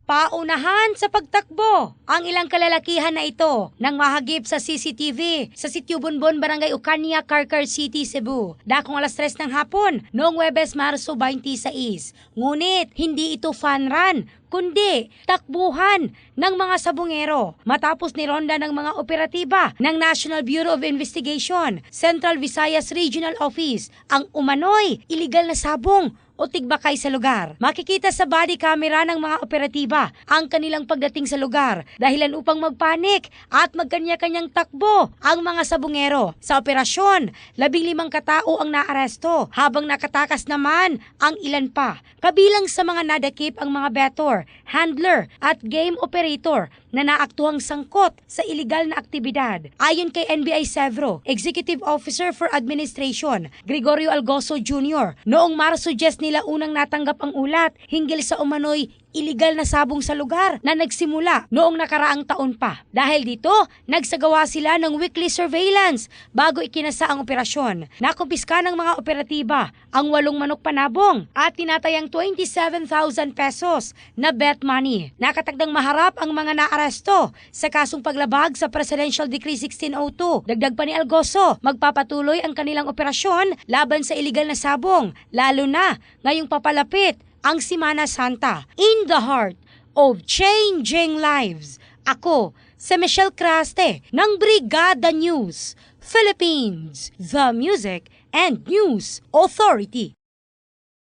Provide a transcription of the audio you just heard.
Paunahan sa pagtakbo ang ilang kalalakihan na ito nang mahagip sa CCTV sa Sitio Bonbon, Barangay Ucania, Carcar City, Cebu. Dakong alas 3 ng hapon noong Huwebes, Marso 26. Ngunit hindi ito fun run, kundi takbuhan ng mga sabungero matapos nironda ng mga operatiba ng National Bureau of Investigation, Central Visayas Regional Office ang umano'y iligal na sabong o tigbakay sa lugar. Makikita sa body camera ng mga operatiba ang kanilang pagdating sa lugar dahilan upang magpanik at magkanya-kanyang takbo ang mga sabungero. Sa operasyon, 15 katao ang naaresto habang nakatakas naman ang ilan pa. Kabilang sa mga nadakip ang mga betor, handler at game operator na naaktuhang sangkot sa iligal na aktibidad. Ayon kay NBI Sevro, Executive Officer for Administration, Gregorio Algoso Jr., noong Marso 10 nila unang natanggap ang ulat hinggil sa umano'y iligal na sabong sa lugar na nagsimula noong nakaraang taon pa. Dahil dito, nagsagawa sila ng weekly surveillance bago ikinasa ang operasyon. Nakumpiska ng mga operatiba ang 8 manok panabong at tinatayang 27,000 pesos na bet money. Nakatagdang maharap ang mga naaresto sa kasong paglabag sa Presidential Decree 1602. Dagdag pa ni Algoso, magpapatuloy ang kanilang operasyon laban sa iligal na sabong, lalo na ngayong papalapit ang Semana Santa. In the heart of changing lives, ako si Michelle Craste ng Brigada News Philippines, the Music and News Authority.